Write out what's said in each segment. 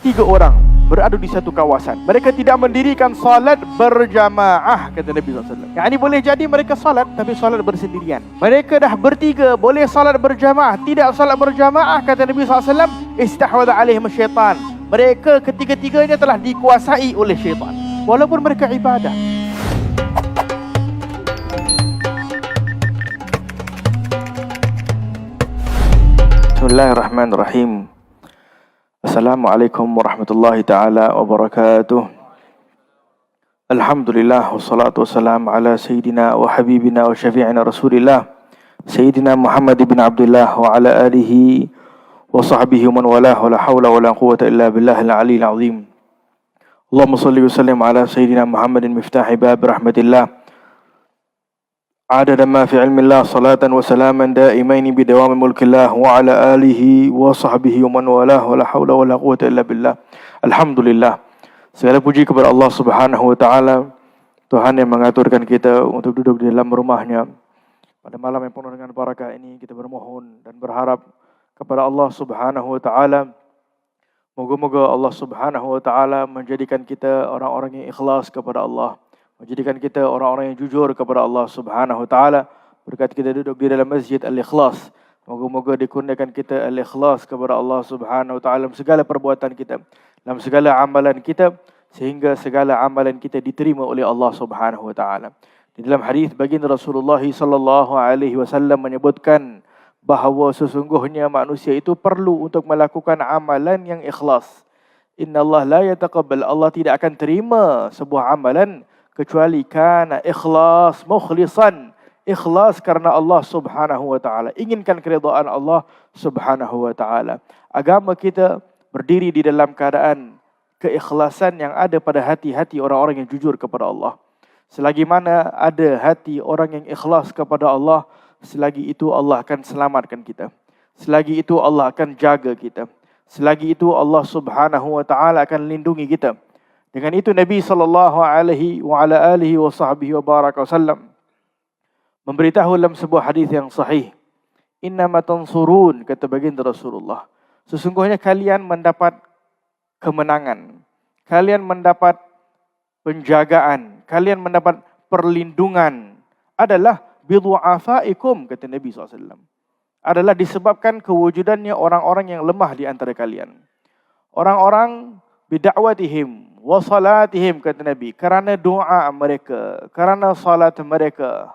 3 orang beradu di satu kawasan. Mereka tidak mendirikan salat berjamaah, kata Nabi SAW. Yang ini boleh jadi mereka salat, tapi salat bersendirian. Mereka dah bertiga, boleh salat berjamaah, tidak salat berjamaah, kata Nabi SAW. Istahwadha alaihim syaitan. Mereka ketiga-tiganya telah dikuasai oleh syaitan, walaupun mereka ibadah. Bismillahirrahmanirrahim. Assalamualaikum warahmatullahi ta'ala wabarakatuh. Alhamdulillah wassalatu wassalamu ala sayyidina wa habibina wa syafi'ina rasulillah Sayyidina Muhammad ibn Abdullah wa ala alihi wa sahbihi man walah wa la hawla wa la quwwata illa billahil aliyyil azim. Allahumma salli wa sallim ala sayyidina Muhammadin miftahi bab rahmatillah عدد ما في علم الله صلاة وسلاما دائمين بدوام ملك الله وعلى آله وصحبه ومن والاه ولا حول ولا قوة إلا بالله. Alhamdulillah, segala puji kepada Allah Subhanahu wa taala, Tuhan yang mengaturkan kita untuk duduk di dalam rumahnya. Pada malam yang penuh dengan barakah ini, kita bermohon dan berharap kepada Allah Subhanahu wa taala, moga-moga Allah Subhanahu wa taala menjadikan kita orang-orang yang ikhlas kepada Allah, menjadikan kita orang-orang yang jujur kepada Allah Subhanahu wa taala. Berkat kita duduk di dalam masjid Al-Ikhlas, moga-moga dikurniakan kita Al-Ikhlas kepada Allah Subhanahu wa taala dalam segala perbuatan kita, dalam segala amalan kita, sehingga segala amalan kita diterima oleh Allah Subhanahu wa taala. Di dalam hadis baginda Rasulullah sallallahu alaihi wasallam menyebutkan bahawa sesungguhnya manusia itu perlu untuk melakukan amalan yang ikhlas. Innallaha la yataqabbal, Allah tidak akan terima sebuah amalan kecuali kana ikhlas mukhlisan, ikhlas karena Allah Subhanahu wa taala, inginkan keridhaan Allah Subhanahu wa taala. Agama kita berdiri di dalam keadaan keikhlasan yang ada pada hati-hati orang-orang yang jujur kepada Allah. Selagi mana ada hati orang yang ikhlas kepada Allah, selagi itu Allah akan selamatkan kita. Selagi itu Allah akan jaga kita. Selagi itu Allah Subhanahu wa taala akan lindungi kita. Dengan itu Nabi sallallahu alaihi wa ala alihi wa sahbihi wa baraka wasallam memberitahu dalam sebuah hadis yang sahih, innama tansurun, kata baginda Rasulullah, sesungguhnya kalian mendapat kemenangan, kalian mendapat penjagaan, kalian mendapat perlindungan adalah bidu'afaikum, kata Nabi SAW, adalah disebabkan kewujudannya orang-orang yang lemah di antara kalian. Orang-orang bida'watihim wa salatihim, kata Nabi, kerana doa mereka, kerana salat mereka.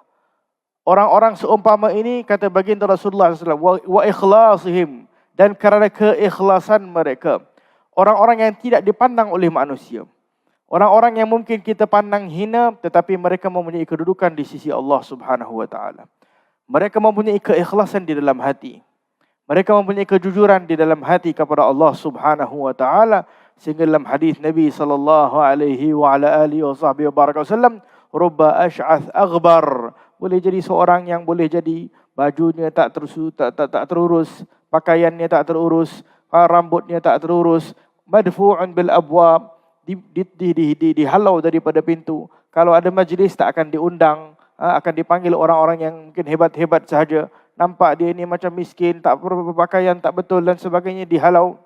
Orang-orang seumpama ini, kata baginda Rasulullah SAW, wa ikhlasihim, dan kerana keikhlasan mereka. Orang-orang yang tidak dipandang oleh manusia. Orang-orang yang mungkin kita pandang hina, tetapi mereka mempunyai kedudukan di sisi Allah Subhanahu wa taala. Mereka mempunyai keikhlasan di dalam hati. Mereka mempunyai kejujuran di dalam hati kepada Allah Subhanahu wa taala. Sehingga dalam hadis Nabi sallallahu alaihi wa ala alihi wa baraka wasallam, rubba ash'ath aghbar, boleh jadi seorang yang boleh jadi bajunya tak terurus, pakaiannya tak terurus, rambutnya tak terurus, madfu'un bil abwab, dihalau daripada pintu. Kalau ada majlis tak akan diundang, akan dipanggil orang-orang yang mungkin hebat-hebat sahaja. Nampak dia ni macam miskin, tak berpakaian, tak betul dan sebagainya, dihalau.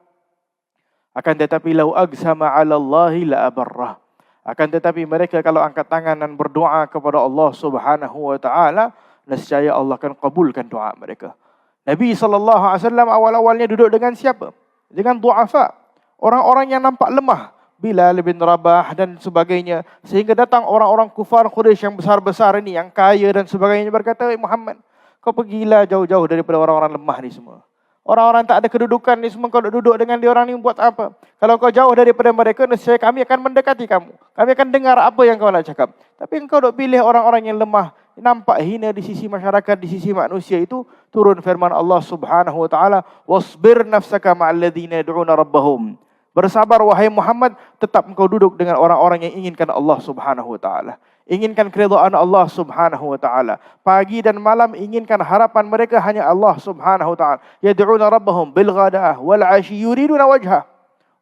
Akan tetapi lau agsama 'ala Allahi la abarrah. Akan tetapi mereka kalau angkat tangan dan berdoa kepada Allah Subhanahu wa taala, nescaya Allah akan kabulkan doa mereka. Nabi sallallahu alaihi wasallam awal-awalnya duduk dengan siapa? Dengan duafa, orang-orang yang nampak lemah, Bilal bin Rabah dan sebagainya, sehingga datang orang-orang kufar Quraisy yang besar-besar ini, yang kaya dan sebagainya, berkata, Muhammad, kau pergilah jauh-jauh daripada orang-orang lemah ni semua. Orang-orang tak ada kedudukan ni semua, kau duduk dengan dia orang ni buat apa? Kalau kau jauh daripada mereka, nescaya kami akan mendekati kamu. Kami akan dengar apa yang kau nak cakap. Tapi engkau duk pilih orang-orang yang lemah, nampak hina di sisi masyarakat, di sisi manusia itu. Turun firman Allah Subhanahu wa taala, wasbir nafsaka ma'al ladzina yad'una rabbahum. Bersabar wahai Muhammad, tetap engkau duduk dengan orang-orang yang inginkan Allah Subhanahu wa taala. Inginkan keridhaan Allah Subhanahu wa taala. Pagi dan malam inginkan harapan mereka hanya Allah Subhanahu wa taala. Yad'una rabbahum bil ghadaah wal 'ashi yuriduna wajhah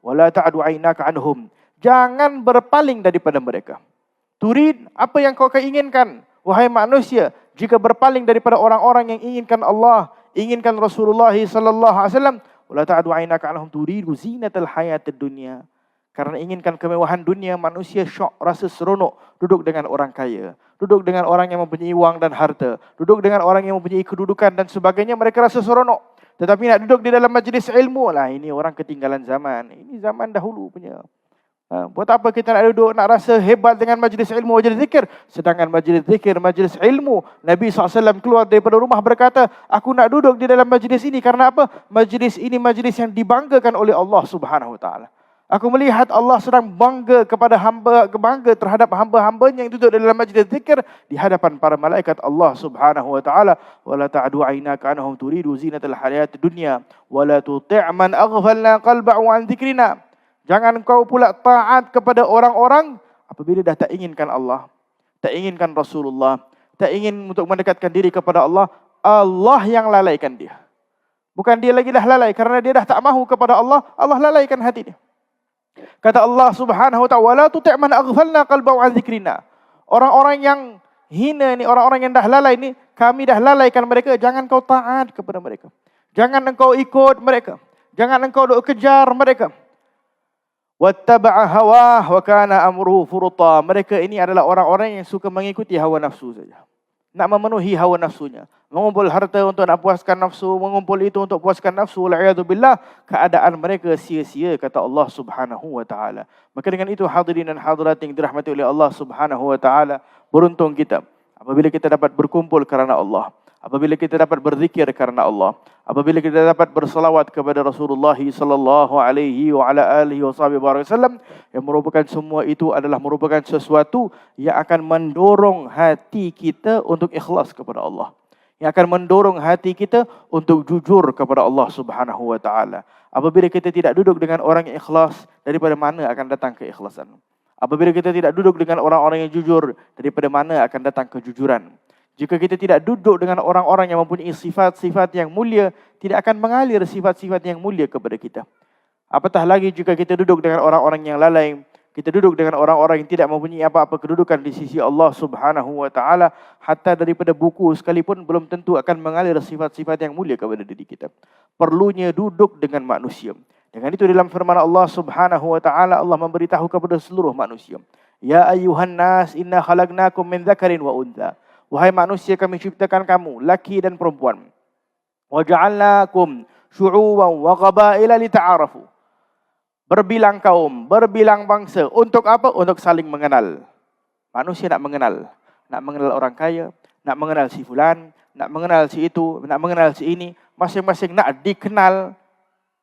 wa la ta'du 'ainaka 'anhum. Jangan berpaling daripada mereka. Turid, apa yang kau inginkan wahai manusia, jika berpaling daripada orang-orang yang inginkan Allah, inginkan Rasulullah sallallahu alaihi wasallam, Wala ta'du 'ainaka 'anhum turidu zinatal hayatid dunya. Karena inginkan kemewahan dunia, manusia syok, rasa seronok duduk dengan orang kaya, duduk dengan orang yang mempunyai wang dan harta, duduk dengan orang yang mempunyai kedudukan dan sebagainya, mereka rasa seronok. Tetapi nak duduk di dalam majlis ilmu lah, ini orang ketinggalan zaman. Ini zaman dahulu punya. Buat apa kita nak duduk, nak rasa hebat dengan majlis ilmu, majlis zikir. Sedangkan majlis zikir, majlis ilmu, Nabi SAW keluar daripada rumah berkata, aku nak duduk di dalam majlis ini. Karena apa? Majlis ini majlis yang dibanggakan oleh Allah Subhanahu Wa Taala. Aku melihat Allah sedang bangga kepada hamba, bangga terhadap hamba-hambanya yang duduk dalam majlis zikir di hadapan para malaikat Allah Subhanahu Wa Taala. Wala ta'du 'ainaka 'anhum turidu zinatal hayatid dunya wala tuti' man aghfalna qalbahu 'an dzikrina. Jangan kau pula taat kepada orang-orang apabila dah tak inginkan Allah, tak inginkan Rasulullah, tak ingin untuk mendekatkan diri kepada Allah, Allah yang lalaikan dia. Bukan dia lagi dah lalai, kerana dia dah tak mahu kepada Allah, Allah lalaikan hati dia. Kata Allah Subhanahu Wa Taala, "Wala tuti' man aghfalna qalbahu 'an dzikrina." Orang-orang yang hina ni, orang-orang yang dah lalai ni, kami dah lalaikan mereka, jangan kau taat kepada mereka. Jangan engkau ikut mereka. Jangan engkau duk kejar mereka. Wattaba'a hawah wa kana amruhu furuta. Mereka ini adalah orang-orang yang suka mengikuti hawa nafsu saja. Nak memenuhi hawa nafsunya. Mengumpul harta untuk nak puaskan nafsu. Mengumpul itu untuk puaskan nafsu. Wal'iyadzubillah. Keadaan mereka sia-sia, kata Allah Subhanahu Wa Taala. Maka dengan itu hadirin dan hadirat yang dirahmati oleh Allah Subhanahu Wa Taala, beruntung kita apabila kita dapat berkumpul kerana Allah. Apabila kita dapat berzikir kerana Allah, apabila kita dapat bersalawat kepada Rasulullah sallallahu alaihi wa ala alihi wasallam, yang merupakan semua itu adalah merupakan sesuatu yang akan mendorong hati kita untuk ikhlas kepada Allah. Yang akan mendorong hati kita untuk jujur kepada Allah Subhanahu Wa Taala. Apabila kita tidak duduk dengan orang yang ikhlas, daripada mana akan datang keikhlasan? Apabila kita tidak duduk dengan orang-orang yang jujur, daripada mana akan datang kejujuran? Jika kita tidak duduk dengan orang-orang yang mempunyai sifat-sifat yang mulia, tidak akan mengalir sifat-sifat yang mulia kepada kita. Apatah lagi jika kita duduk dengan orang-orang yang lalai, kita duduk dengan orang-orang yang tidak mempunyai apa-apa kedudukan di sisi Allah Subhanahu Wa Taala, hatta daripada buku sekalipun belum tentu akan mengalir sifat-sifat yang mulia kepada diri kita. Perlunya duduk dengan manusia. Dengan itu dalam firman Allah Subhanahu Wa Taala, Allah memberitahu kepada seluruh manusia, Ya ayyuhan nas, inna khalaqnakum min dzakarin wa untha. Wahai manusia, kami ciptakan kamu, laki dan perempuan. Wa ja'alnakum syu'uban wa qabaila lita'arafu. Berbilang kaum, berbilang bangsa. Untuk apa? Untuk saling mengenal. Manusia nak mengenal. Nak mengenal orang kaya, nak mengenal si fulan, nak mengenal si itu, nak mengenal si ini. Masing-masing nak dikenal.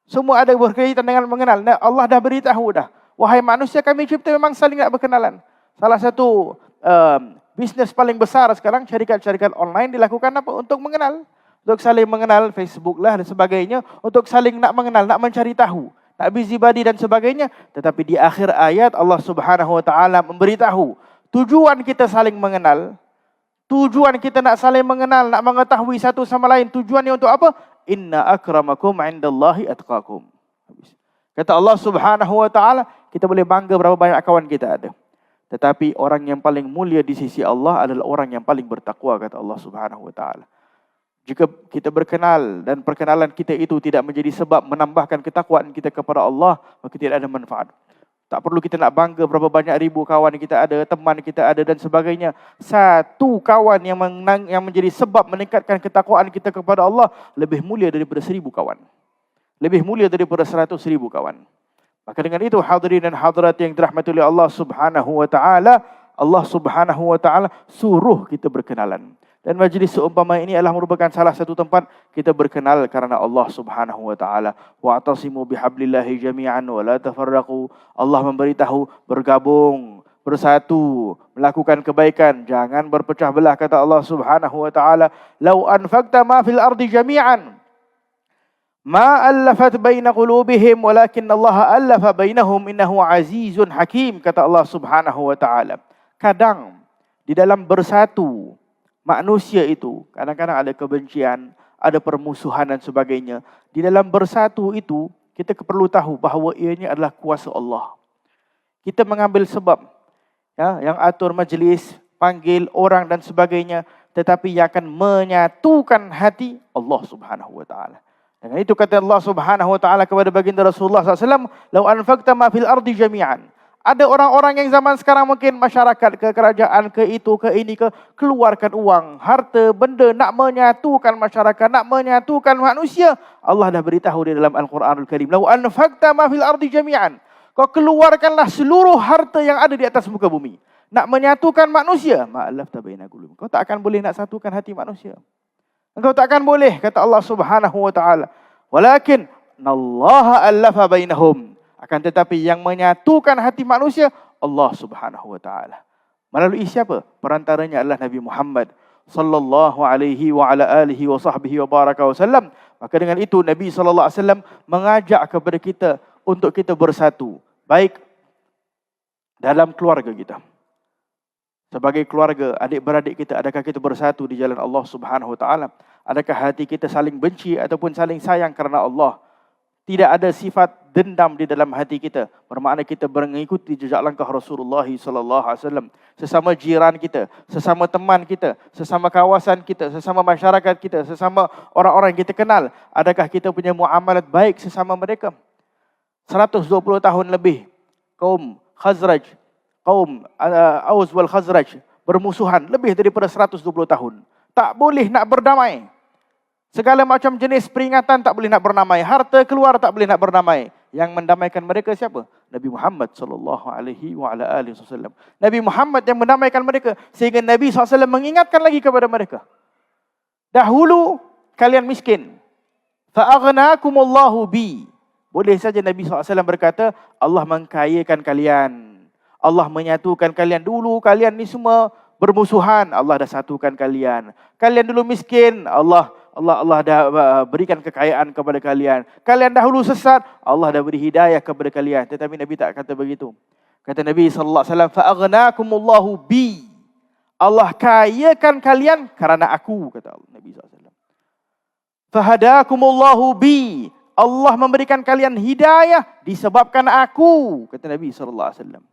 Semua ada berkaitan dengan mengenal. Allah dah beritahu dah. Wahai manusia, kami cipta memang saling nak berkenalan. Salah satu bisnes paling besar sekarang, syarikat-syarikat online dilakukan apa? Untuk mengenal. Untuk saling mengenal, Facebook lah dan sebagainya. Untuk saling nak mengenal, nak mencari tahu. Nak busybody dan sebagainya. Tetapi di akhir ayat Allah Subhanahu Wa Taala memberitahu. Tujuan kita saling mengenal. Tujuan kita nak saling mengenal, nak mengetahui satu sama lain. Tujuannya untuk apa? Inna akramakum indallahi atqakum. Kata Allah Subhanahu Wa Taala, kita boleh bangga berapa banyak kawan kita ada. Tetapi orang yang paling mulia di sisi Allah adalah orang yang paling bertakwa, kata Allah Subhanahu Wa Taala. Jika kita berkenal dan perkenalan kita itu tidak menjadi sebab menambahkan ketakwaan kita kepada Allah, maka tidak ada manfaat. Tak perlu kita nak bangga berapa banyak ribu kawan kita ada, teman kita ada dan sebagainya. Satu kawan yang menjadi sebab meningkatkan ketakwaan kita kepada Allah lebih mulia daripada 1000 kawan. Lebih mulia daripada 100,000 kawan. Maka dengan itu hadirin dan hadirat yang dirahmati oleh Allah Subhanahu Wa Taala, Allah Subhanahu Wa Taala suruh kita berkenalan. Dan majlis seumpama ini adalah merupakan salah satu tempat kita berkenal karena Allah Subhanahu Wa Taala. Wa'tasimu bihablillahi jami'an wa la tafarraqu. Allah memberitahu bergabung, bersatu, melakukan kebaikan, jangan berpecah belah, kata Allah Subhanahu Wa Taala. Lau anfaqta ma fil ardi jami'an ma allafat baina qulubihim walakin Allah allafa bainahum innahu azizun hakim, kata Allah Subhanahu Wa Taala. Kadang di dalam bersatu manusia itu kadang-kadang ada kebencian, ada permusuhan dan sebagainya. Di dalam bersatu itu kita perlu tahu bahawa ianya adalah kuasa Allah. Kita mengambil sebab, ya, yang atur majlis, panggil orang dan sebagainya, tetapi yang akan menyatukan hati Allah Subhanahu Wa Taala. Dengan itu kata Allah Subhanahu wa taala kepada baginda Rasulullah SAW, "Lau anfaqta ma fil ardi jami'an." Ada orang-orang yang zaman sekarang mungkin masyarakat ke kerajaan ke itu ke ini ke keluarkan uang, harta, benda nak menyatukan masyarakat, nak menyatukan manusia. Allah dah beritahu di dalam Al-Quranul Karim, "Lau anfaqta ma fil ardi jami'an." Kau keluarkanlah seluruh harta yang ada di atas muka bumi. Nak menyatukan manusia, ma'alafta baina qulubihim. Kau tak akan boleh nak satukan hati manusia. Engkau tak akan boleh, kata Allah Subhanahu wa taala. Walakin nallaha allafa bainahum. Akan tetapi yang menyatukan hati manusia Allah Subhanahu wa taala. Melalui siapa? Perantaranya adalah Nabi Muhammad sallallahu alaihi wa ala alihi wa sahbihi wa baraka wasallam. Maka dengan itu Nabi sallallahu alaihi wasallam mengajak kepada kita untuk kita bersatu, baik dalam keluarga kita. Sebagai keluarga, adik-beradik kita, adakah kita bersatu di jalan Allah Subhanahu wa taala? Adakah hati kita saling benci ataupun saling sayang kerana Allah? Tidak ada sifat dendam di dalam hati kita. Bermakna kita mengikuti jejak langkah Rasulullah sallallahu alaihi wasallam. Sesama jiran kita, sesama teman kita, sesama kawasan kita, sesama masyarakat kita, sesama orang-orang yang kita kenal, adakah kita punya muamalat baik sesama mereka? 120 tahun lebih kaum Khazraj, kaum Aus wal Khazraj bermusuhan lebih daripada 120 tahun. Tak boleh nak berdamai. Segala macam jenis peringatan tak boleh nak berdamai. Harta keluar tak boleh nak berdamai. Yang mendamaikan mereka siapa? Nabi Muhammad sallallahu alaihi wa ala alihi wasallam. Nabi Muhammad yang mendamaikan mereka sehingga Nabi SAW mengingatkan lagi kepada mereka. Dahulu kalian miskin. Fa aghnakumullahu bi. Boleh saja Nabi SAW berkata, Allah mengkayakan kalian. Allah menyatukan kalian. Dulu kalian ni semua bermusuhan, Allah dah satukan kalian. Kalian dulu miskin, Allah dah berikan kekayaan kepada kalian. Kalian dahulu sesat, Allah dah beri hidayah kepada kalian. Tetapi Nabi tak kata begitu. Kata Nabi sallallahu alaihi wasallam, fa aghnakumullahu bi. Allah kayakan kalian kerana aku, kata Nabi sallallahu alaihi wasallam. Fa hadakumullahu bi. Allah memberikan kalian hidayah disebabkan aku, kata Nabi sallallahu alaihi wasallam.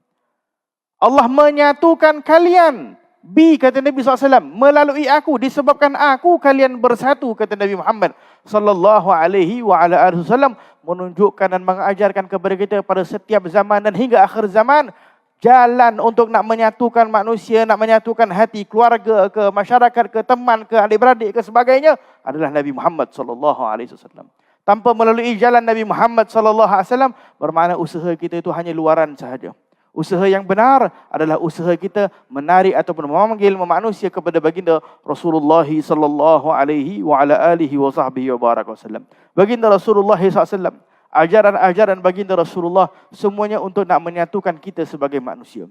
Allah menyatukan kalian. Bi, kata Nabi SAW, melalui aku, disebabkan aku kalian bersatu, kata Nabi Muhammad sallallahu alaihi wa ala alihi wasallam, menunjukkan dan mengajarkan kepada kita pada setiap zaman dan hingga akhir zaman, jalan untuk nak menyatukan manusia, nak menyatukan hati keluarga ke masyarakat ke teman ke adik-beradik ke sebagainya adalah Nabi Muhammad sallallahu alaihi wasallam. Tanpa melalui jalan Nabi Muhammad sallallahu alaihi wasallam, bermakna usaha kita itu hanya luaran sahaja. Usaha yang benar adalah usaha kita menarik ataupun memanggil manusia kepada baginda Rasulullah sallallahu alaihi wa ala alihi wa sahbihi wa baraka wasallam. Baginda Rasulullah sallallahu alaihi wasallam, ajaran-ajaran baginda Rasulullah semuanya untuk nak menyatukan kita sebagai manusia.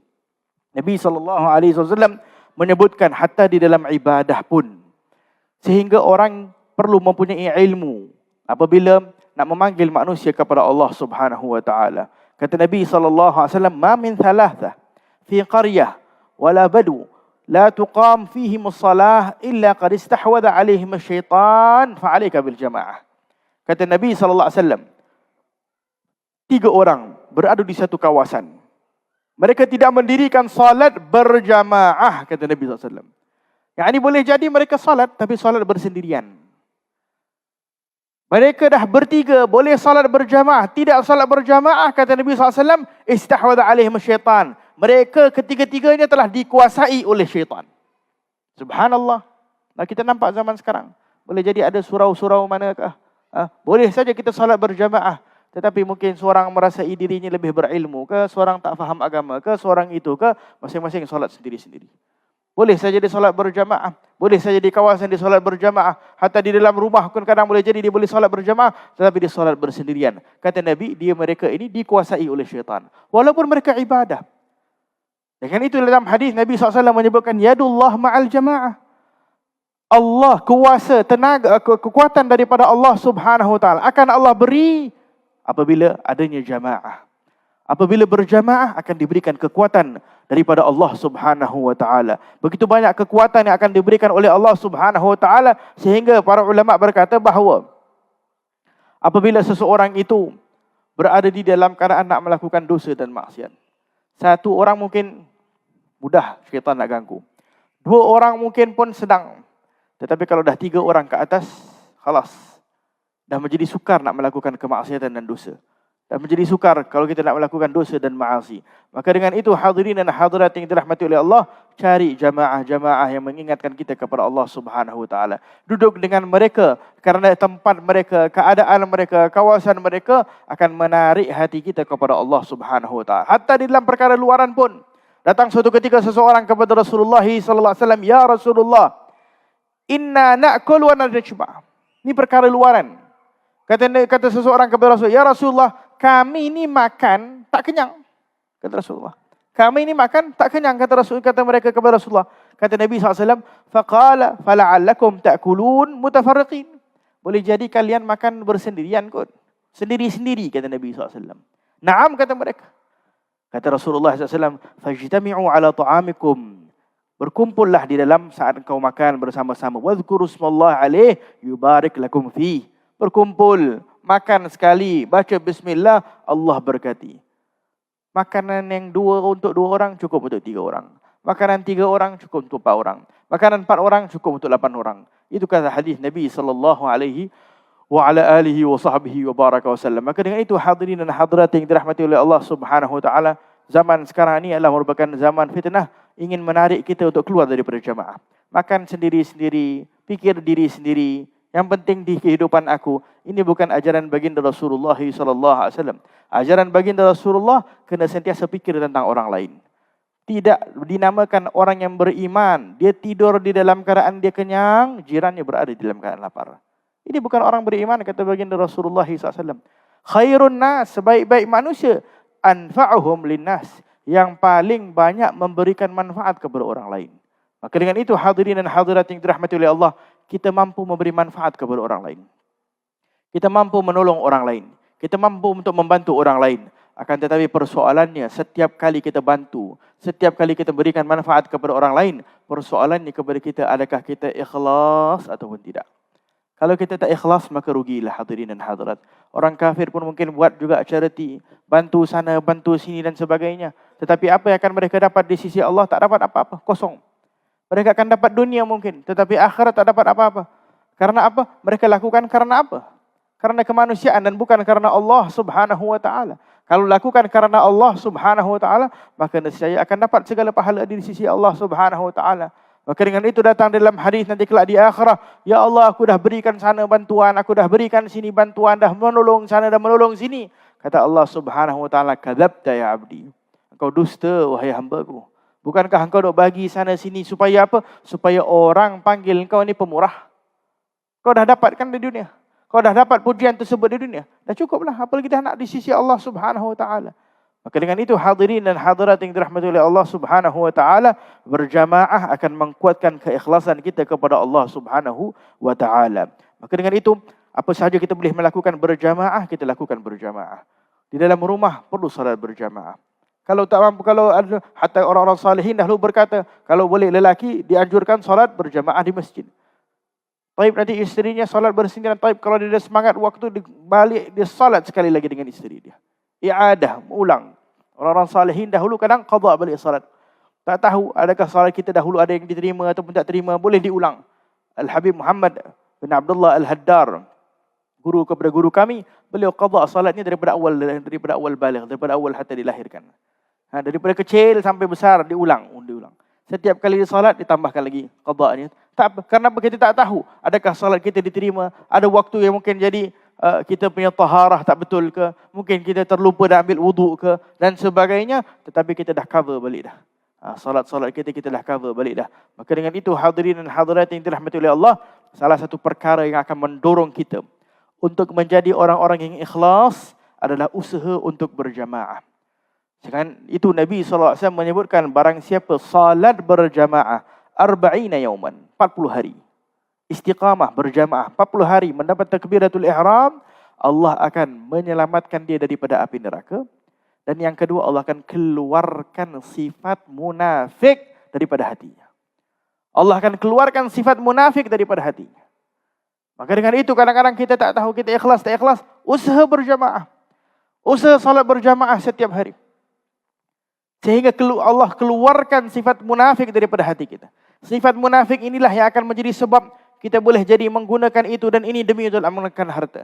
Nabi sallallahu alaihi wasallam menyebutkan hatta di dalam ibadah pun, sehingga orang perlu mempunyai ilmu apabila nak memanggil manusia kepada Allah Subhanahu wa taala. Kata Nabi SAW, "Ma min thalatha fi qaryah wala badu la tuqam fihim as-salah illa qad istahwadha alaihim asy-syaitan fa'alayka bil jamaah." Kata Nabi SAW, 3 orang berada di satu kawasan. Mereka tidak mendirikan salat berjamaah, kata Nabi SAW. Yang ini boleh jadi mereka salat tapi salat bersendirian. Mereka dah bertiga, boleh salat berjamaah. Tidak salat berjamaah, kata Nabi SAW, istahwadha alaihim syaitan. Mereka ketiga-tiganya telah dikuasai oleh syaitan. Subhanallah. Nah, kita nampak zaman sekarang. Boleh jadi ada surau-surau manakah? Boleh saja kita salat berjamaah. Tetapi mungkin seorang merasai dirinya lebih berilmu ke, seorang tak faham agama ke, seorang itu ke, masing-masing salat sendiri-sendiri. Boleh saja dia solat berjamaah. Boleh saja di kawasan dia solat berjamaah. Hatta di dalam rumah pun kadang boleh jadi dia boleh solat berjamaah. Tetapi dia solat bersendirian. Kata Nabi, mereka ini dikuasai oleh syaitan. Walaupun mereka ibadah. Dengan itu dalam hadis Nabi SAW menyebutkan, Yadullah ma'al jamaah. Allah, kuasa, tenaga, kekuatan daripada Allah Subhanahu Wa Taala akan Allah beri apabila adanya jamaah. Apabila berjamaah akan diberikan kekuatan daripada Allah Subhanahu wa taala. Begitu banyak kekuatan yang akan diberikan oleh Allah Subhanahu wa taala sehingga para ulama berkata bahawa apabila seseorang itu berada di dalam keadaan nak melakukan dosa dan maksiat. 1 orang mungkin mudah syaitan nak ganggu. 2 orang mungkin pun sedang. Tetapi kalau dah 3 orang ke atas, khalas. dah menjadi sukar nak melakukan kemaksiatan dan dosa. Dan menjadi sukar kalau kita nak melakukan dosa dan maasi. Maka dengan itu hadirin dan hadirat yang dirahmati oleh Allah, cari jamaah-jamaah yang mengingatkan kita kepada Allah Subhanahu Wa Taala. Duduk dengan mereka kerana tempat mereka, keadaan mereka, kawasan mereka akan menarik hati kita kepada Allah Subhanahu Wa Taala. Hatta di dalam perkara luaran pun. Datang suatu ketika seseorang kepada Rasulullah sallallahu alaihi wasallam, "Ya Rasulullah, inna na'kul wa najma'." Ini perkara luaran. Kata seseorang kepada Rasulullah, "Ya Rasulullah, kami ini makan tak kenyang." Kata Rasulullah. Kami ini makan tak kenyang, kata mereka kepada Rasulullah. Kata Nabi SAW, "Faqala fala'allakum ta'kulun mutafarriqin." Boleh jadi kalian makan bersendirian kot. Sendiri-sendiri, kata Nabi SAW. Naam, kata mereka. Kata Rasulullah SAW, "Fajtami'u ala ta'amikum." Berkumpullah di dalam saat engkau makan bersama-sama. "Wadhkuru ismallah alaih yubarik lakum fi." Berkumpul, makan sekali, baca bismillah, Allah berkati. Makanan yang untuk dua orang cukup untuk 3 orang. Makanan 3 orang cukup untuk 4 orang. Makanan 4 orang cukup untuk 8 orang. Itu kata hadis Nabi sallallahu alaihi wa ala alihi wa sahbihi wa baraka wasallam. Maka dengan itu hadirin dan hadirat yang dirahmati oleh Allah Subhanahu wa taala, zaman sekarang ini adalah merupakan zaman fitnah, ingin menarik kita untuk keluar daripada jamaah. Makan sendiri-sendiri, pikir diri sendiri. Yang penting di kehidupan aku. Ini bukan ajaran baginda Rasulullah sallallahu alaihi wasallam. Ajaran baginda Rasulullah kena sentiasa fikir tentang orang lain. Tidak dinamakan orang yang beriman. Dia tidur di dalam keadaan dia kenyang, jirannya berada di dalam keadaan lapar. Ini bukan orang beriman, kata baginda Rasulullah sallallahu alaihi wasallam. Khairun nas, sebaik-baik manusia, anfa'uhum linnas, yang paling banyak memberikan manfaat kepada orang lain. Maka dengan itu hadirin dan hadirat yang dirahmati oleh Allah, kita mampu memberi manfaat kepada orang lain. Kita mampu menolong orang lain. Kita mampu untuk membantu orang lain. Akan tetapi persoalannya, setiap kali kita bantu, setiap kali kita berikan manfaat kepada orang lain, persoalannya kepada kita, adakah kita ikhlas ataupun tidak. Kalau kita tak ikhlas, maka rugilah hadirin dan hadirat. Orang kafir pun mungkin buat juga charity, bantu sana, bantu sini dan sebagainya. Tetapi apa yang akan mereka dapat di sisi Allah? Tak dapat apa-apa, kosong. Mereka akan dapat dunia mungkin, tetapi akhirat tak dapat apa-apa. Karena apa? Mereka lakukan karena apa? Karena kemanusiaan dan bukan karena Allah Subhanahu wa taala. Kalau lakukan karena Allah Subhanahu wa taala, maka nescaya akan dapat segala pahala di sisi Allah Subhanahu wa taala. Maka dengan itu datang dalam hadis nanti kelak di akhirat, "Ya Allah, aku dah berikan sana bantuan, aku dah berikan sini bantuan, dah menolong sana dan menolong sini." Kata Allah Subhanahu wa taala, "Kadzabta ya abdi." Engkau dusta wahai hamba-Ku. Bukankah engkau nak bagi sana sini supaya apa? Supaya orang panggil engkau ni pemurah. Kau dah dapatkan di dunia. Kau dah dapat pujian tersebut di dunia. Dah cukuplah. Apalagi dah nak di sisi Allah Subhanahu wa taala. Maka dengan itu hadirin dan hadirat yang dirahmati oleh Allah Subhanahu wa taala, berjamaah akan menguatkan keikhlasan kita kepada Allah Subhanahu wa taala. Maka dengan itu, apa sahaja kita boleh melakukan berjamaah, kita lakukan berjamaah. Di dalam rumah perlu salat berjamaah. Kalau tak mampu, kalau ada, hatta orang-orang salihin dahulu berkata, kalau boleh lelaki dianjurkan solat berjamaah di masjid. Taib nanti isterinya solat bersendirian. Taib kalau dia ada semangat waktu balik, dia solat sekali lagi dengan isteri dia. I'adah, ulang. Orang-orang salihin dahulu kadang qada balik solat. Tak tahu adakah solat kita dahulu ada yang diterima ataupun tak terima, boleh diulang. Al-Habib Muhammad bin Abdullah Al-Haddar, guru kepada guru kami, beliau qada solatnya daripada awal baligh, daripada awal hatta dilahirkan. Daripada kecil sampai besar diulang. Setiap kali dia solat ditambahkan lagi qada'nya. Karena kita tak tahu adakah solat kita diterima, ada waktu yang mungkin jadi kita punya taharah tak betul ke, mungkin kita terlupa dah ambil wuduk ke dan sebagainya, tetapi kita dah cover balik dah. Solat-solat kita dah cover balik dah. Maka dengan itu hadirin dan hadirat yang dirahmati oleh Allah, salah satu perkara yang akan mendorong kita untuk menjadi orang-orang yang ikhlas adalah usaha untuk berjamaah. Kan itu Nabi SAW menyebutkan barang siapa salat berjamaah 40 yauman, 40 hari. Istiqamah berjamaah 40 hari mendapat takbiratul ihram, Allah akan menyelamatkan dia daripada api neraka. Dan yang kedua, Allah akan keluarkan sifat munafik daripada hatinya. Allah akan keluarkan sifat munafik daripada hatinya. Maka dengan itu kadang-kadang kita tak tahu kita ikhlas tak ikhlas, usaha berjamaah. Usaha salat berjamaah setiap hari. Sehingga Allah keluarkan sifat munafik daripada hati kita. Sifat munafik inilah yang akan menjadi sebab Kita boleh jadi menggunakan itu dan ini demi untuk mengekalkan harta.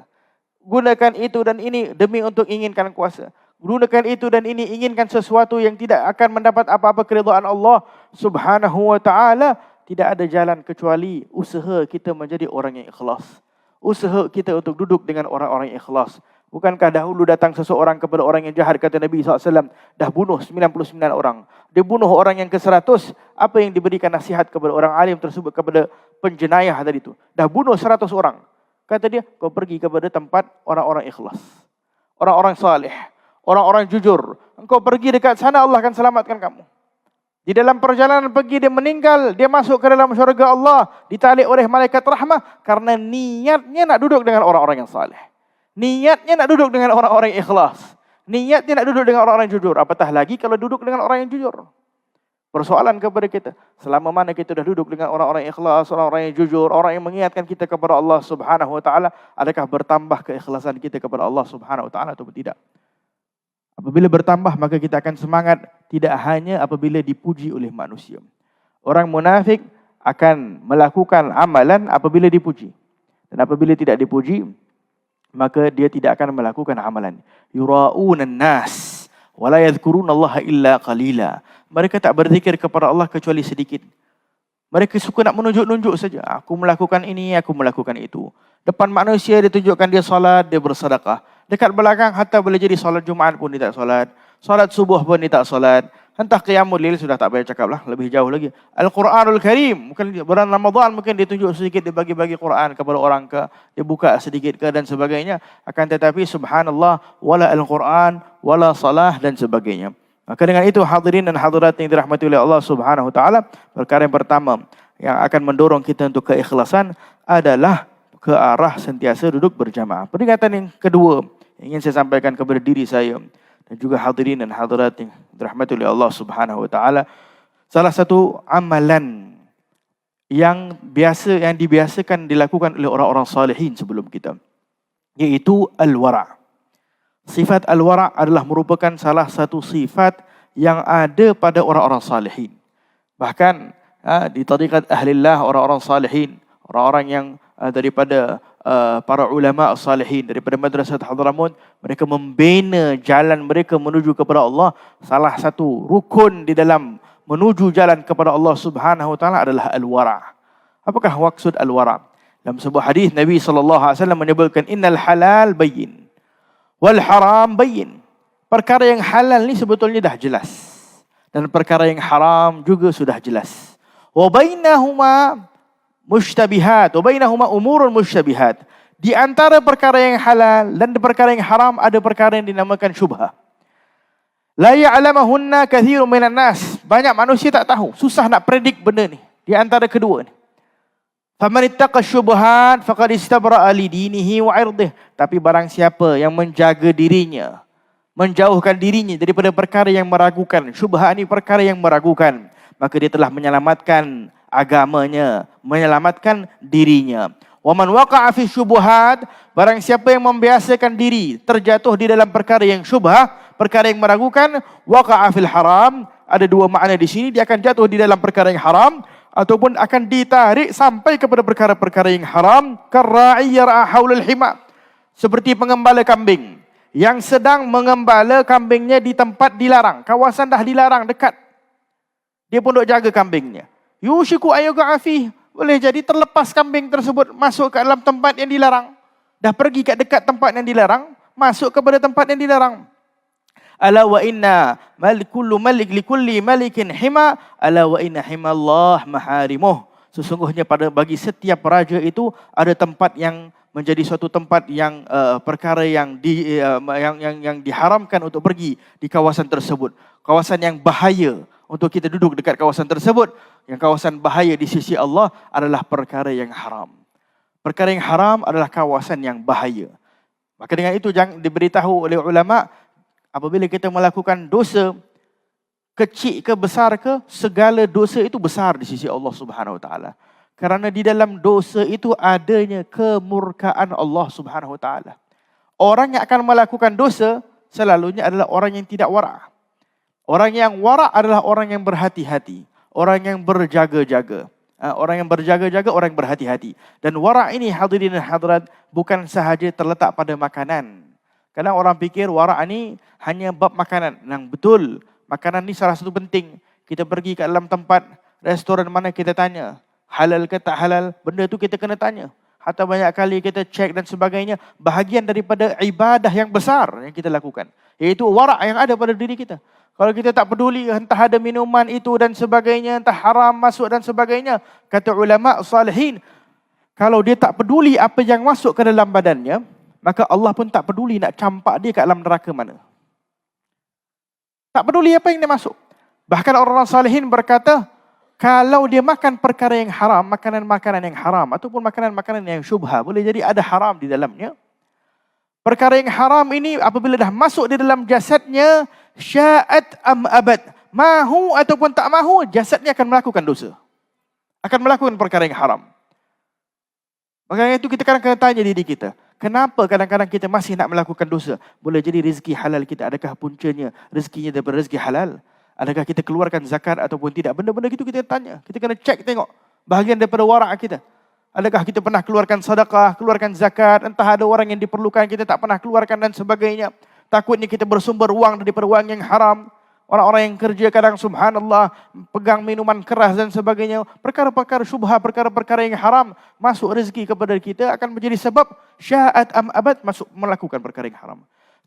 Gunakan itu dan ini demi untuk inginkan kuasa. Gunakan itu dan ini inginkan sesuatu yang tidak akan mendapat apa-apa keridhaan Allah Subhanahu wa taala. Tidak ada jalan kecuali usaha kita menjadi orang yang ikhlas. Usaha kita untuk duduk dengan orang-orang yang ikhlas. Bukankah dahulu datang seseorang kepada orang yang jahat, kata Nabi SAW, dah bunuh 99 orang. Dia bunuh orang yang ke-100. Apa yang diberikan nasihat kepada orang alim tersebut, kepada penjenayah tadi itu? Dah bunuh 100 orang. Kata dia, kau pergi kepada tempat orang-orang ikhlas. Orang-orang salih. Orang-orang jujur. Engkau pergi dekat sana, Allah akan selamatkan kamu. Di dalam perjalanan pergi dia meninggal, dia masuk ke dalam syurga Allah, ditalik oleh malaikat rahmah karena niatnya nak duduk dengan orang-orang yang salih. Niatnya nak duduk dengan orang-orang yang ikhlas. Niatnya nak duduk dengan orang-orang yang jujur. Apatah lagi kalau duduk dengan orang yang jujur. Persoalan kepada kita, selama mana kita dah duduk dengan orang-orang yang ikhlas, orang-orang yang jujur, orang yang mengingatkan kita kepada Allah Subhanahu wa taala, adakah bertambah keikhlasan kita kepada Allah Subhanahu wa taala atau tidak? Apabila bertambah, maka kita akan semangat, tidak hanya apabila dipuji oleh manusia. Orang munafik akan melakukan amalan apabila dipuji. Dan apabila tidak dipuji, maka dia tidak akan melakukan amalan. Yura'unan nas wa la yadhkurunallaha illa qalila. Mereka tak berzikir kepada Allah kecuali sedikit. Mereka suka nak menunjuk-nunjuk saja. Aku melakukan ini, aku melakukan itu. Depan manusia dia tunjukkan dia salat, dia bersedekah. Dekat belakang hatta boleh jadi salat Jumaat pun dia tak salat. Salat subuh pun dia tak salat. Entah qiyamul lail sudah tak payah cakap lah, lebih jauh lagi. Al-Quranul Karim, mungkin bulan Ramadan mungkin dia tunjuk sedikit, dia bagi-bagi Quran kepada orang ke, dia buka sedikit ke dan sebagainya. Akan tetapi subhanallah, wala Al-Quran, wala salah dan sebagainya. Maka dengan itu hadirin dan hadirat yang dirahmati oleh Allah Subhanahu wa taala, perkara yang pertama yang akan mendorong kita untuk keikhlasan adalah ke arah sentiasa duduk berjamaah. Peringatan yang kedua yang ingin saya sampaikan kepada diri saya dan juga hadirin dan hadirat yang dirahmati oleh Allah Subhanahu wa taala, salah satu amalan yang dibiasakan dilakukan oleh orang-orang salihin sebelum kita, yaitu al-wara'. Sifat al-wara' adalah merupakan salah satu sifat yang ada pada orang-orang salihin. Bahkan di tariqat ahlillah, orang-orang salihin, orang-orang yang daripada para ulama salihin, daripada madrasah Hadramut, mereka membina jalan mereka menuju kepada Allah. Salah satu rukun di dalam menuju jalan kepada Allah Subhanahu wa taala adalah al-wara'. Apakah maksud al-wara'? Dalam sebuah hadis Nabi SAW menyebutkan, innal halal bayyin wal haram bayyin. Perkara yang halal ni sebetulnya dah jelas, dan perkara yang haram juga sudah jelas. Wa bainahuma mushtabihat, wa bainahuma umurun mushtabihat. Di antara perkara yang halal dan perkara yang haram ada perkara yang dinamakan syubhah. La ya'lamahunna kathirun minan nas. Banyak manusia tak tahu, susah nak predik benda ni. Di antara kedua ni, faman ittaqa syubhat faqad istabra'a li dinihi wa 'irdihi. Tapi barang siapa yang menjaga dirinya, menjauhkan dirinya daripada perkara yang meragukan, syubhat ni perkara yang meragukan, maka dia telah menyelamatkan agamanya, menyelamatkan dirinya. Wa man waqa'a fi syubhat, barang siapa yang membiasakan diri terjatuh di dalam perkara yang syubhah, perkara yang meragukan, waqa'a fil haram. Ada dua makna di sini, dia akan jatuh di dalam perkara yang haram ataupun akan ditarik sampai kepada perkara-perkara yang haram. Karra'i yar'a haulal hima, seperti pengembala kambing yang sedang mengembala kambingnya di tempat dilarang, kawasan dah dilarang dekat, dia pun duk jaga kambingnya. Yushiku ayyuqa fi, boleh jadi terlepas kambing tersebut masuk ke dalam tempat yang dilarang. Dah pergi kat dekat tempat yang dilarang, masuk kepada tempat yang dilarang. Ala wa inna kullu malik likulli malikin hima, ala wa inna himallah maharimuh. Sesungguhnya bagi setiap raja itu ada tempat yang menjadi suatu tempat yang perkara yang diharamkan untuk pergi di kawasan tersebut. Kawasan yang bahaya untuk kita duduk dekat kawasan tersebut. Yang kawasan bahaya di sisi Allah adalah perkara yang haram. Perkara yang haram adalah kawasan yang bahaya. Maka dengan itu jangan diberitahu oleh ulama, apabila kita melakukan dosa, kecil ke besar ke, segala dosa itu besar di sisi Allah Subhanahu wa taala. Kerana di dalam dosa itu adanya kemurkaan Allah Subhanahu wa taala. Orang yang akan melakukan dosa selalunya adalah orang yang tidak wara'. Orang yang wara' adalah orang yang berhati-hati, orang yang berjaga-jaga. Orang yang berjaga-jaga, orang yang berhati-hati. Dan wara' ini hadirin dan hadirat bukan sahaja terletak pada makanan. Kadang orang fikir wara' ini hanya bab makanan. Yang betul, makanan ni salah satu penting. Kita pergi ke dalam tempat restoran mana kita tanya, halal ke tak halal, benda tu kita kena tanya. Hatta banyak kali kita cek dan sebagainya, bahagian daripada ibadah yang besar yang kita lakukan. Iaitu wara' yang ada pada diri kita. Kalau kita tak peduli entah ada minuman itu dan sebagainya, entah haram masuk dan sebagainya, kata ulama salihin, kalau dia tak peduli apa yang masuk ke dalam badannya, maka Allah pun tak peduli nak campak dia ke dalam neraka mana. Tak peduli apa yang dia masuk. Bahkan orang-orang salihin berkata, kalau dia makan perkara yang haram, makanan-makanan yang haram ataupun makanan-makanan yang syubha, boleh jadi ada haram di dalamnya. Perkara yang haram ini apabila dah masuk di dalam jasadnya, sya'at am abad, mahu ataupun tak mahu, jasadnya akan melakukan dosa. Akan melakukan perkara yang haram. Makanya itu kita kadang-kadang tanya diri kita, kenapa kadang-kadang kita masih nak melakukan dosa? Boleh jadi rezeki halal kita, adakah puncanya rezekinya daripada rezeki halal? Adakah kita keluarkan zakat ataupun tidak? Benda-benda itu kita tanya. Kita kena cek tengok bahagian daripada wara' kita. Adakah kita pernah keluarkan sedekah, keluarkan zakat, entah ada orang yang diperlukan kita tak pernah keluarkan dan sebagainya. Takutnya kita bersumber wang daripada wang yang haram. Orang-orang yang kerja kadang subhanallah pegang minuman keras dan sebagainya. Perkara-perkara syubha, perkara-perkara yang haram masuk rezeki kepada kita akan menjadi sebab sya'at am abad masuk melakukan perkara yang haram.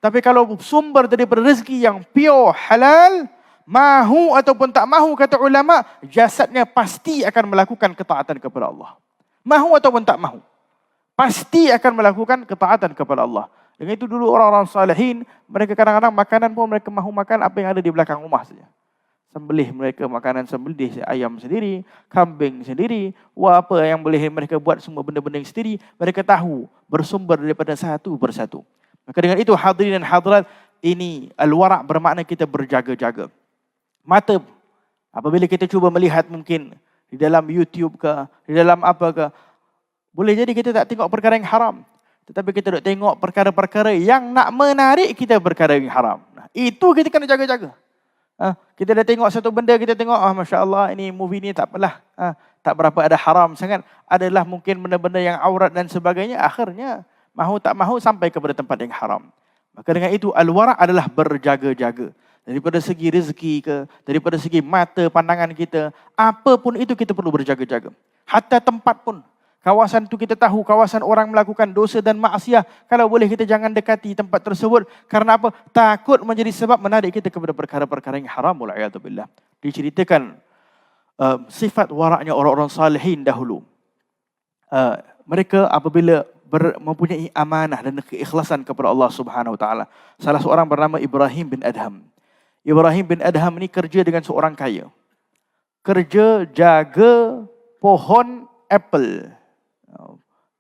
Tapi kalau sumber daripada rezeki yang pure halal, mahu ataupun tak mahu kata ulama, jasadnya pasti akan melakukan ketaatan kepada Allah. Mahu ataupun tak mahu, pasti akan melakukan ketaatan kepada Allah. Dengan itu dulu orang-orang salihin, mereka kadang-kadang makanan pun mereka mahu makan apa yang ada di belakang rumah saja. Sembelih mereka makanan sembelih ayam sendiri, kambing sendiri, apa yang boleh mereka buat semua benda-benda yang sendiri, mereka tahu bersumber daripada satu persatu. Maka dengan itu hadirin dan hadirat, ini al-wara' bermakna kita berjaga-jaga. Mata, apabila kita cuba melihat mungkin di dalam YouTube ke, di dalam apa ke, boleh jadi kita tak tengok perkara yang haram. Tetapi kita duk tengok perkara-perkara yang nak menarik kita perkara yang haram. Itu kita kena jaga-jaga. Kita dah tengok satu benda, kita tengok, Masya Allah, ini movie ni tak apalah. Tak berapa ada haram sangat. Adalah mungkin benda-benda yang aurat dan sebagainya. Akhirnya, mahu tak mahu sampai kepada tempat yang haram. Maka dengan itu, al-wara' adalah berjaga-jaga. Daripada segi rezeki ke, daripada segi mata pandangan kita, apapun itu kita perlu berjaga-jaga. Hatta tempat pun. Kawasan itu kita tahu, kawasan orang melakukan dosa dan maksiat. Kalau boleh kita jangan dekati tempat tersebut. Karena apa? Takut menjadi sebab menarik kita kepada perkara-perkara yang haram. Wal'iyadzubillah. Diceritakan sifat waraknya orang-orang salihin dahulu. Mereka apabila mempunyai amanah dan keikhlasan kepada Allah Subhanahu Wa Taala. Salah seorang bernama Ibrahim bin Adham. Ibrahim bin Adham ini kerja dengan seorang kaya. Kerja jaga pohon apple.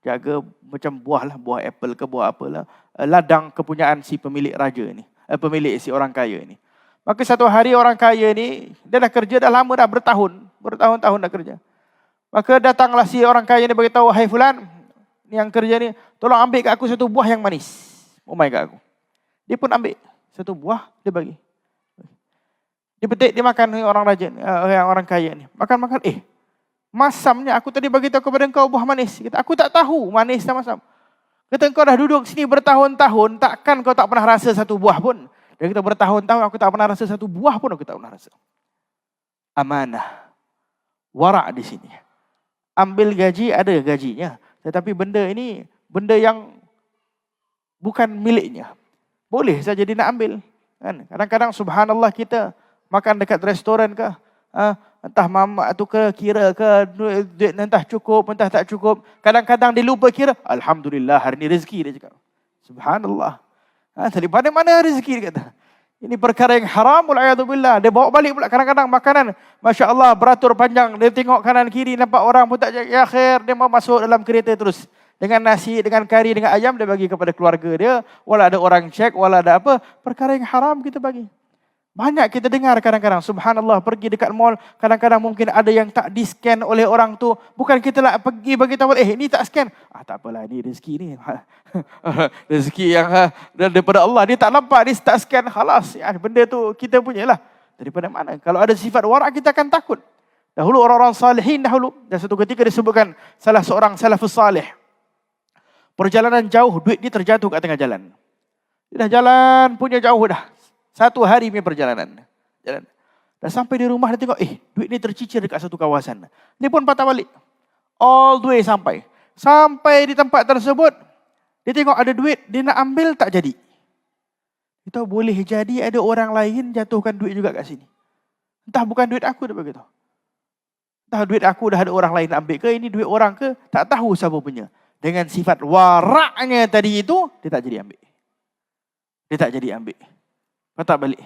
Jaga macam buah lah, buah apple ke buah apalah. Ladang kepunyaan si pemilik raja ni. Pemilik si orang kaya ni. Maka satu hari orang kaya ni, dia dah kerja dah lama dah, bertahun-tahun dah kerja. Maka datanglah si orang kaya ni beritahu, hai fulan, ni yang kerja ni, tolong ambil kat aku satu buah yang manis. Umai kat aku. Dia pun ambil satu buah, dia bagi. Dia petik, dia makan orang raja, orang kaya ni. Makan-makan, masamnya aku tadi bagi tahu kepada engkau buah manis. Kata, aku tak tahu manis dan masam. Kata, engkau dah duduk sini bertahun-tahun, takkan kau tak pernah rasa satu buah pun. Dia kata, bertahun-tahun aku tak pernah rasa satu buah pun, aku tak pernah rasa. Amanah. Wara' di sini. Ambil gaji, ada gajinya. Tetapi benda ini, benda yang bukan miliknya. Boleh saja dia nak ambil. Kan? Kadang-kadang subhanallah kita makan dekat restoran ke, entah mamak tu ke, kira ke, duit entah cukup, entah tak cukup. Kadang-kadang dia lupa kira, alhamdulillah hari ni rezeki dia cakap. Subhanallah. Daripada mana rezeki dia kata. Ini perkara yang haram, wal'iyadzubillah. Dia bawa balik pula kadang-kadang makanan. Masya Allah, beratur panjang. Dia tengok kanan kiri, nampak orang pun tak jaga. Ya khair, dia mau masuk dalam kereta terus. Dengan nasi, dengan kari, dengan ayam, dia bagi kepada keluarga dia. Walau ada orang cek, walau ada apa. Perkara yang haram kita bagi. Banyak kita dengar kadang-kadang, subhanallah, pergi dekat mall, kadang-kadang mungkin ada yang tak di-scan oleh orang tu. Bukan kita lah pergi bagi tahu, ni tak scan. Tak apalah, ni rezeki ni. Rezeki yang daripada Allah, dia tak nampak, dia tak scan, halas. Benda tu kita punya lah. Daripada mana? Kalau ada sifat warak, kita akan takut. Dahulu orang-orang salihin dahulu. Dan satu ketika disebutkan salah seorang salafus salih. Perjalanan jauh, duit dia terjatuh kat tengah jalan. Dia dah jalan punya jauh dah. 1 hari punya perjalanan. Jalan. Dah sampai di rumah dia tengok, duit ni tercicir dekat satu kawasan. Dia pun patah balik. All the way sampai. Sampai di tempat tersebut, dia tengok ada duit, dia nak ambil tak jadi. Itu boleh jadi ada orang lain jatuhkan duit juga kat sini. Entah bukan duit aku dia begitu. Entah duit aku dah ada orang lain nak ambil ke, ini duit orang ke, tak tahu siapa punya. Dengan sifat waraknya tadi itu, dia tak jadi ambil. Dia tak jadi ambil. Patah balik.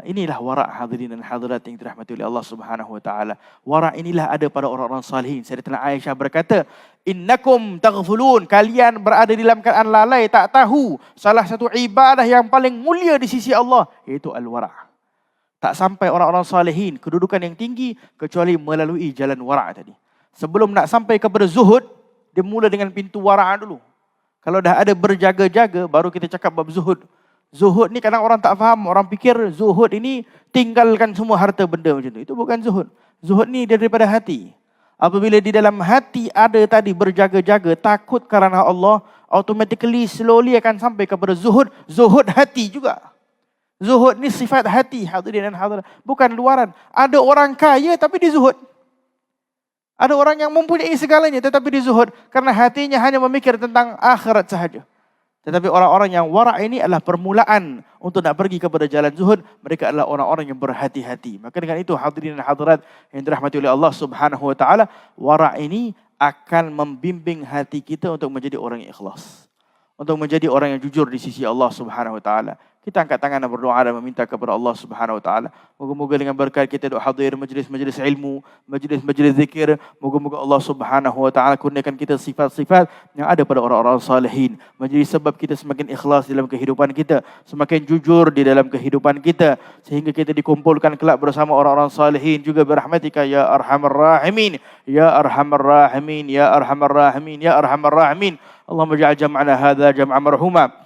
Inilah warak hadirin dan hadirat yang dirahmati oleh Allah Subhanahu wa taala. Warak inilah ada pada orang-orang salihin. Sayyidatina Aisyah berkata, "Innakum taghfulun." Kalian berada di dalam keadaan lalai, tak tahu salah satu ibadah yang paling mulia di sisi Allah, iaitu al-warak. Tak sampai orang-orang salihin kedudukan yang tinggi kecuali melalui jalan warak tadi. Sebelum nak sampai kepada zuhud, dia mula dengan pintu warak dulu. Kalau dah ada berjaga-jaga, baru kita cakap bab zuhud. Zuhud ni kadang orang tak faham. Orang fikir zuhud ini tinggalkan semua harta benda macam tu. Itu bukan zuhud. Zuhud ni daripada hati. Apabila di dalam hati ada tadi berjaga-jaga, takut kerana Allah, automatically slowly akan sampai kepada zuhud. Zuhud hati juga. Zuhud ni sifat hati. Hadirin dan hadirat. Bukan luaran. Ada orang kaya tapi dia zuhud. Ada orang yang mempunyai segalanya tetapi dia zuhud. Kerana hatinya hanya memikir tentang akhirat sahaja. Tetapi orang-orang yang warak ini adalah permulaan untuk nak pergi kepada jalan zuhud. Mereka adalah orang-orang yang berhati-hati. Maka dengan itu hadirin dan hadirat yang dirahmati oleh Allah Subhanahu wa taala, warak ini akan membimbing hati kita untuk menjadi orang yang ikhlas. Untuk menjadi orang yang jujur di sisi Allah Subhanahu wa taala. Kita angkat tangan dan berdoa dan meminta kepada Allah Subhanahu wa taala. Moga-moga dengan berkat kita duk hadir majlis-majlis ilmu, majlis-majlis zikir, moga-moga Allah Subhanahu wa taala kurniakan kita sifat-sifat yang ada pada orang-orang salihin. Menjadi sebab kita semakin ikhlas dalam kehidupan kita, semakin jujur di dalam kehidupan kita, sehingga kita dikumpulkan kelak bersama orang-orang salihin juga birahmatika ya arhamar rahimin, ya arhamar rahimin, ya arhamar rahimin, ya arhamar rahimin. Allahumma ja'al jam'ana hadza jam'an marhuma.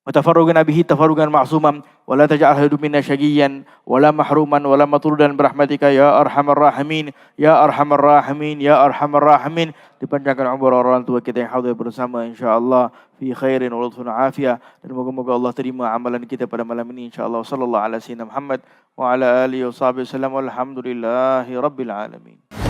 وتفرقنا به تفرقا معصوما ولا تجعله منا شقيا ولا محروما ولا مطرودا برحمتك يا ارحم الراحمين يا ارحم الراحمين يا ارحم الراحمين. Dipanjangkan umur orang tua kita yang hadir bersama insyaallah fi khairin wa lutfun afiyah, dan moga-moga Allah terima amalan kita pada malam ini insyaallah. Sallallahu alaihi wasallam Muhammad wa ala alihi wa sahbihi wasallam walhamdulillahi rabbil alamin.